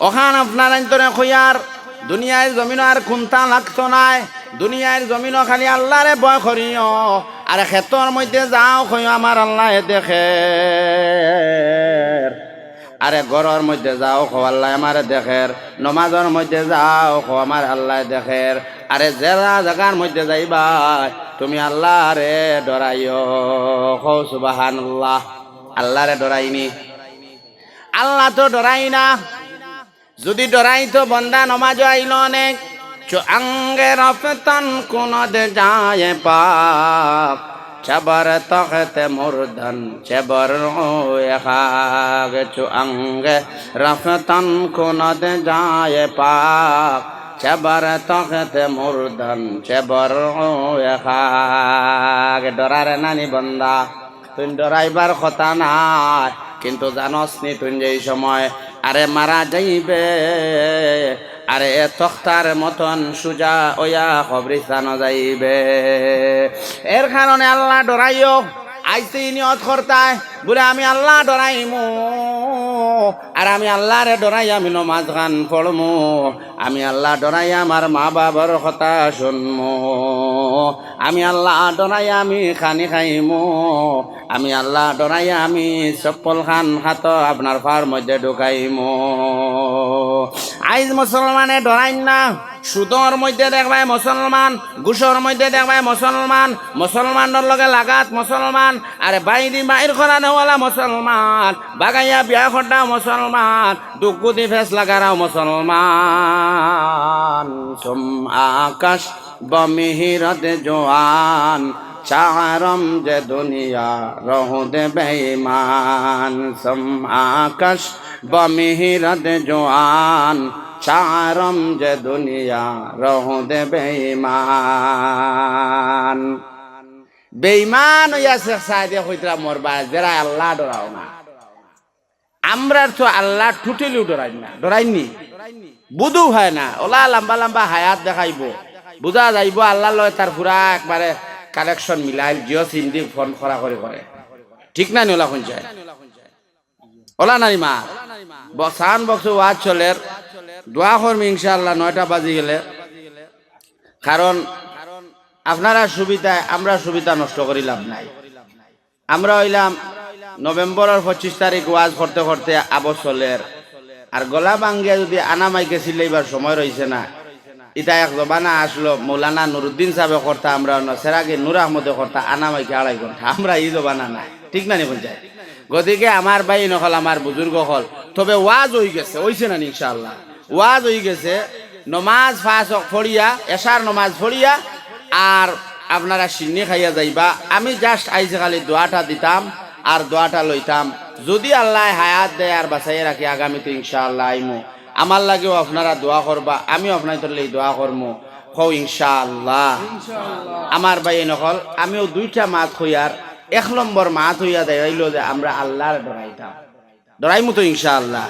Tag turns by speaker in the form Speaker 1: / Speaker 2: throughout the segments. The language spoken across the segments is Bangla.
Speaker 1: ওখান আপনার অন্তরে খইয়ার দুনিয়ার জমিন আর খুনতা লাগতো নাই, দুনিয়ার জমিনও খালি আল্লাহরে ভয় করিও, আর ক্ষেতর মধ্যে যাও কইও আমার আল্লাহ দেখে, আরে ঘরের মধ্যে যাও খো আল্লাহ আমার দেখের, নমাজের মধ্যে যাও খো আমার আল্লাহ দেখের, আরে জেলা জায়গার মধ্যে যাইবা তুমি আল্লাহ রে ডরাইও, খো সুবহানাল্লাহ। আল্লাহরে ডরাইনি, আল্লাহ তো ডরাই না। যদি ডরাই তো বন্দা নমাজ আইল অনেক, চো আঙ্গে রফতন কোন দে যায় পাক, চবর তখতে মুরদন চবর খাগ, চো আঙ্গে রফতন কোন দে যায় পাক, চবর তখতে মুরদন চবর খাগ। ডরারে নানি বন্দা, তুই ডরাইবার কথা নাই, কিন্তু জানস নি তুই যেই সময় আরে মারা যাইবে, আরে তখতার মতন সুজা ওয়া কবরিস্তান যাইবে। এর কারণে আল্লাহ ডরাইও। আইসি নিয়ত করতায় বলে আমি আল্লাহ ডরাইমু, আর আমি আল্লাহরে ডরাই আমি নমাজ গান পড়মু, আমি আল্লাহ ডরাই আমার মা বাবার কথা শুনমু, আমি আল্লাহ ডরাই আমি খানি খাইমু, আমি আল্লাহ ডরাই আমি চপ্পল খান হাত আপনার ফার মধ্যে ঢুকাইমু। আইজ মুসলমানে ডরাই না, সুদর মধ্যে দেখবাই মুসলমান, ঘুষর মধ্যে দেখবাই মুসলমান, মুসলমানের লগে লাগাত মুসলমান, আরে বাইরি বাইর করা নেওয়ালা মুসলমান, বাগাইয়া বিয়া খড্ডা মুসলমান, দুগুদি ফেস লাগারাও মুসলমান। সোম আকাশ বমিহিরত জোয়ান, চারম যে দুনিয়া রহুদে বেঈমান। সোম আকাশ বমিহিরত জোয়ান, চারম যে দুনিয়া রহুদে বেঈমান। বেঈমান হইয়া শেখ সাহেদে কইতরা মরবা যারা আল্লাহ ডরাও না। আমরা তো আল্লাহ টুটেলিও ডরাই না, ডরাইনি বুধু হয় না। ওলা লম্বা লম্বা হায়াত দেখাইব, বুঝা যাইব আল্লাহ লয় তার পুরা একবারে কালেকশন মিলাইল, জিও সিন্দি ফোন করা করে, ঠিক না? ওলা কোন যায় ওলা নারী মা সান বক্স ওয়াজ চলে, দোয়া করমি ইনশাআল্লাহ 9টা বাজি গেলে, কারণ আপনারা সুবিধায় আমরা সুবিধা নষ্ট করি লাভ নাই। আমরা হইলাম নভেম্বরের 25 তারিখ ওয়াজ করতে করতে আবসলের, আর গলা ভাঙ্গিয়া যদি আনা মাইকে সিলাইবার সময় রয়েছে না, ইটা এক জবানা আসলো মৌলানা নুরুদ্দিন সাহেব করতা, আমরা সেরাগে নূর আহমদে করতা আনা মাইকে 2.5 ঘন্টা, আমরা এই জবানা নাই, ঠিক না? নিখন যায়। গতিকে আমার ভাই নকল আমার বুজুর্গ হল, তবে ওয়াজ হয়ে গেছে, হইছে না ইনশাআল্লাহ? ওয়াজ হয়ে গেছে। নমাজ ফাঁস ফড়িয়া, এশার নমাজ ফড়িয়া আর আপনারা সিন্নি খাইয়া যাইবা। আমি জাস্ট আইসে খালি দোয়াটা দিতাম আর দোয়াটা লইতাম, যদি আল্লাহ হায়াত দেয় আর বাঁচাইয়া রাখি আগামীতে ইনশাআল্লাহ আইমু। আমার লাগেও আপনারা দোয়া করবা, আমিও আপনার তোর দোয়া করবো, হও ইনশাআল্লাহ। আমার ভাই নকল আমিও 2টা মাত হইয়ার 1 নম্বর মাত হইয়া দেখাইল যে আমরা আল্লাহরে ডরাইতাম, ডরাইমু তো ইনশাআল্লাহ।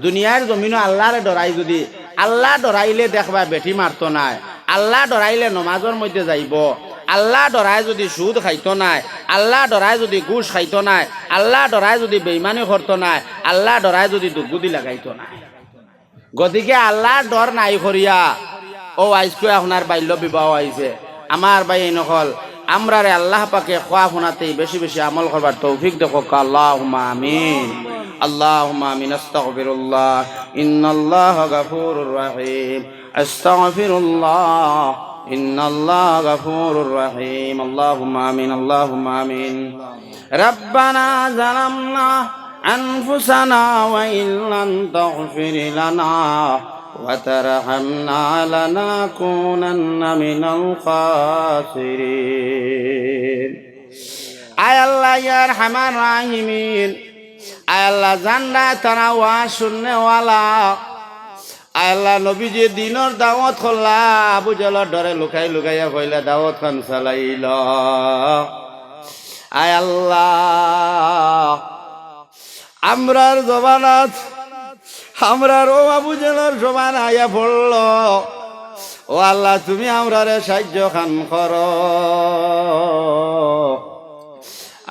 Speaker 1: দুনিয়ার জমিনও আল্লাহরে ডরাই, যদি আল্লাহ ডরাইলে দেখবা বেটি মারতো নাই, আল্লাহ ডরাইলে নমাজের মধ্যে যাইব, আল্লাহ ডরাই যদি সুদ খাইতো নাই, আল্লাহ ডরাই যদি ঘুষ খাইতো নাই, আল্লাহ ডরাই যদি বেইমানি করতো নাই, আল্লাহ ডরাই যদি দুগুদি লাগাইতো নাই। গতিকে আল্লাহ ডর নাই করিয়া ও আইসকে আপনার বাল্য বিবাহ আইছে। আমার ভাই নকল আমরা রে আল্লাহ পাকে খোয়া শোনাতেই বেশি বেশি আমল করবার তৌফিক দেখো। আল্লাহুম্মা আমিন, আল্লাহুম্মা আমিন। আস্তাগফিরুল্লাহ, ইন্নাল্লাহা গাফুরুর রহিম, আস্তাগফিরুল্লাহ, ইন্নাল্লাহা গাফুরুর রহিম। আল্লাহুম্মা আমিন, আল্লাহুম্মা আমিন। রব্বানা যালামনা আনফুসানা ওয়া ইল্লাম তাগফির লানা وترحمنا لنكونن من الخاسرين। আয় আল্লাহ ইয়া আরহামার রাহিমিন, আয় আল্লাহ জান্না তারা ওয়া শুননে ওয়ালা, আয় আল্লাহ নবীজি দিনের দাওয়াত করলা, আবু জাহলের ডরে লুকাই লুকাইয়া কইলা দাওয়াত খান চালাইল। আয় আল্লাহ আমরার জবানাত আমরার ও আবু জাহলের সমান আয়া পড়ল, ও আল্লাহ তুমি আমরারে সাহায্য খান করো।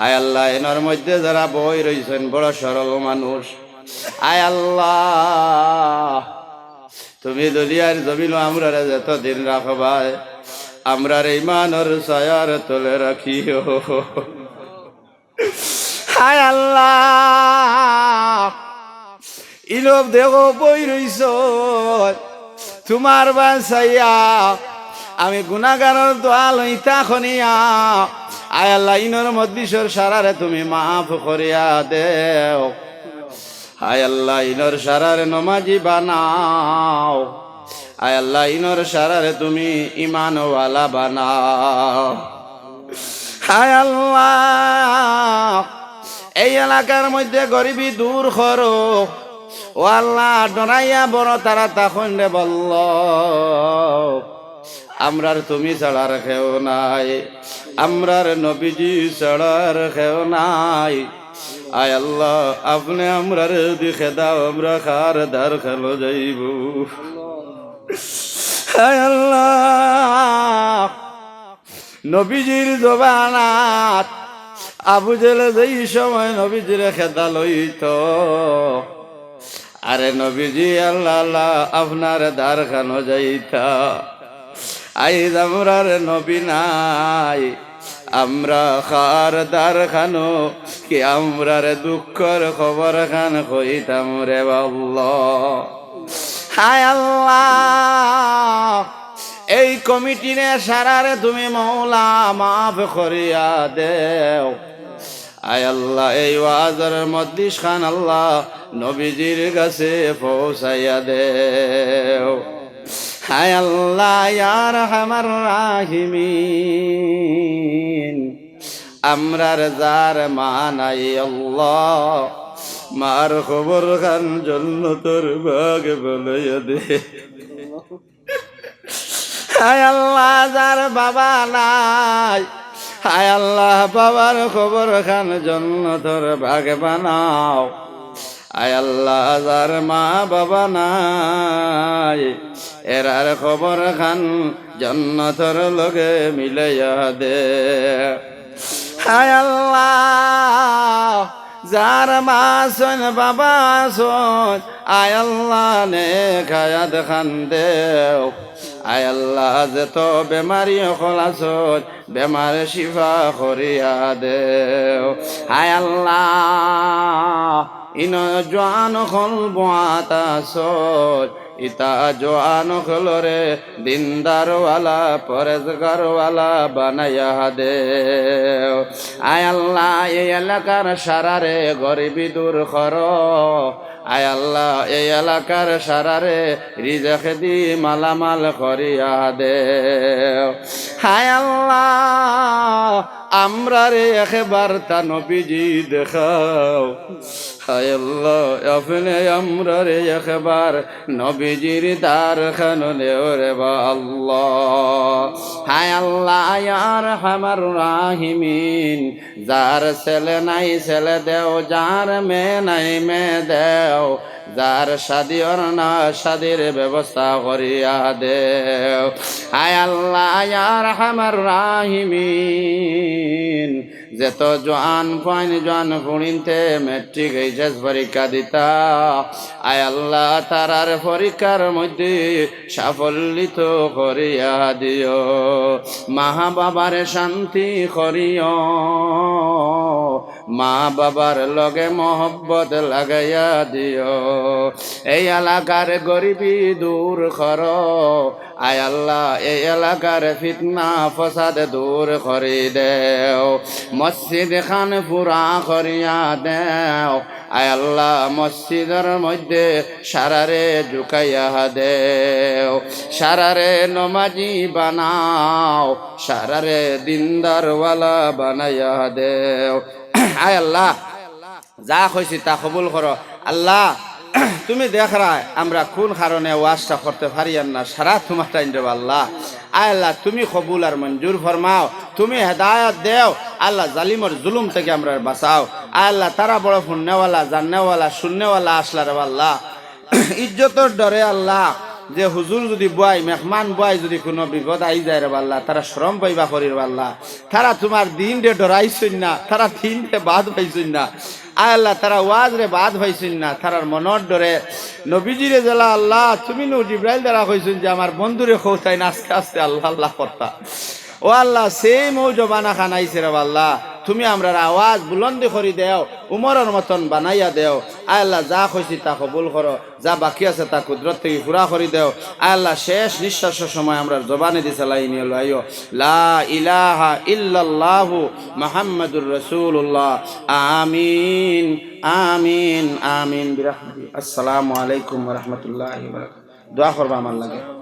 Speaker 1: আয় আল্লাহ এনার মধ্যে যারা বই রয়েছেন বড় সরল মানুষ, আয় আল্লাহ তুমি দুনিয়ার জমিন আমরা যতদিন রাখবাই আমরার ইমানের ছায়ার তলে রাখিও। হায় আল্লাহ, ইনব দেখো বই রইছ তোমার বাসাইয়া আমি গুনাহগারের দোয়া লইতা খনিয়া। আয় আল্লাহ, ইনর মজলিসের সারারে তুমি মাফ করিয়া দেও। আয় আল্লাহ, ইনর সারারে নমাজি বানাও। আয় আল্লাহ, ইনর সারারে তুমি ইমানওয়ালা বানাও। হায় আল্লাহ, এই এলাকার মধ্যে গরিবী দূর করো। ও আল্লাহ, ডরাইয়া বড় তারা তখন রে বলল আমরার তুমি ছাড়ার খেও নাই, আমরার নবীজি ছাড়ার খেও নাই। আয় আল্লাহ, আপনি আমরার দিখে দাও, আমরা খার দার খেলো যাইব। আয় আল্লাহ, নবীজির জবানাত আবু জেলে যেই সময় নবীজির খেদা লইত, আরে নবীজি আল্লাহ আল্লাহ আপনার দ্বার খানো যাইতা। আইজ আমরার নবী নাই, আমরা খার দ্বার খানো কি আমরার দুঃখর খবর খান কইতাম রে আল্লাহ। হায় আল্লাহ, এই কমিটিরে সারারে তুমি মৌলা মাফ করিয়া দেও। আয় আল্লাহ, এই ওয়াজের মজলিস খান আল্লাহ নবীজির কাছে পৌঁছাইয়া দেও। হায় আল্লাহ, ইয়া রাহমার রাহিমিন, আমরার যার মা নাই আল্লাহ, মার খবর খান জান্নাতের বাগ বলাইয়া দে। হায় আল্লাহ, যার বাবা নাই, হায় আল্লাহ, বাবার খবর খান জান্নাতের বাগ বানাও। আয় আল্লাহ, যার মা বাবা নাই, এরার খবর খান জান্নাতের লগে মিলাইয়া দে। হায় আল্লাহ, যার মা সন বাবা সন, আয় আল্লাহ নেক হায়াত খান দেও। আয় আল্লাহ, যত বেমারি খোলাসত বেমার শিফা করিয়া দেও। হায় আল্লাহ, ইন জোয়ান খল বাতাসত ইতা জোয়ান খলরে দিনদারওয়ালা পরেজগারওয়ালা বানাইয়া দেও। আয় আল্লাহ, এই এলাকার সারারে গরিবী দূর করো। আয় আল্লাহ, এই এলাকার সারারে রিজক দি মালামাল করিয়া দেও। হায় আল্লাহ, আমরা রে একবার তা নবীজি দেখাও। হায় আল্লাহ, আপনি আমরা রে একবার নবীজির দ্বার খানো দেও রে আল্লাহ। হায় আল্লাহ, ইয়া রাহমার রাহিমিন, যার ছেলে নাই ছেলে দেও, যার মেয়ে নাই মেয়ে দেও, যার শাদির না শাদির ব্যবস্থা করিয়া দেও। হায় আল্লাহ, ইয়া রাহমার রাহিমিন, যত জোয়ান পাইন জোয়ান ফুড়িনতে মেট্রিক এইচএস পরীক্ষা দিতা, আয় আল্লাহ তারার পরীক্ষার মধ্যে সাফল্যিত করিয়া দিও। মা বাবার শান্তি করিও, মা বাবার লগে মহব্বত লাগাইয়া দিও। এই এলাকার গরিবী দূর করো। আয় আল্লাহ, এই এলাকার ফিতনা ফসাদ দূর করে দেও। মসজিদ খান পুরা করিয়া দেও। আয় আল্লাহ, মসজিদের মধ্যে সারারে ঢুকাইয়া দেও। সারারে নমাজি বানাও, সারারে দিনদারওয়ালা বানাইয়া দেও। আয় আল্লাহ, যা কইছি তা কবুল করো। আল্লাহ, তুমি দেখ রায় আমরা কোন কারণে ওয়াজটা করতে পারি না, সারা তোমার টাইম দেব আল্লাহ। আয় আল্লাহ, তুমি কবুল আর মঞ্জুর ফরমাও, তুমি হেদায়ত দেও। আল্লাহ, জালিমর জুলুম থেকে আমরা বাঁচাও। আয় আল্লাহ, তারা বড় ফুন্নেওয়ালা জান্নেওয়ালা শূন্যওয়ালা আসলা রে আল্লাহ, ইজ্জতর ডরে আল্লাহ, যে হুজুর যদি বয় মেহমান বয় যদি কোনো বিপদ আই যায় রে আল্লাহ, তারা শ্রম পাইবা করির আল্লাহ। তারা তোমার দিন রে ডরাইছই না, তারা দিন রে বাদ পাইছই না। আয় আল্লাহ তারা ওয়াজ রে বাদ হয়েছিল না তারার মনর ডরে নবীজিরে জেলা আল্লাহ তুমি নু জিব্রাইল দ্বারা কইছেন যে আমার বন্ধুরে খোঁতাই না আস্তে আস্তে আল্লাহ আল্লাহ করতা ও আল্লাহ সেই মৌ জবানা খানাইছে রে আল্লাহ তুমি আমরা আওয়াজ বুলন্দি করি দেও উমরের মতন বানাইয়া দেও আয় আল্লাহ যা কইছি তা কবুল করো যা বাকি আছে তা কুদরত থেকে পুরা করি দেও আয় আল্লাহ শেষ নিঃশ্বাসের সময় আমরা জবানে দি চালাই নিয়ে লাইও লা ইলাহা ইল্লাল্লাহু মুহাম্মাদুর রাসূলুল্লাহ আমিন আমিন আমিন বিরহমাতিহি আসসালামু আলাইকুম ওয়া রাহমাতুল্লাহি ওয়া বারাকাতুহু দোয়া করবা আমার লাগে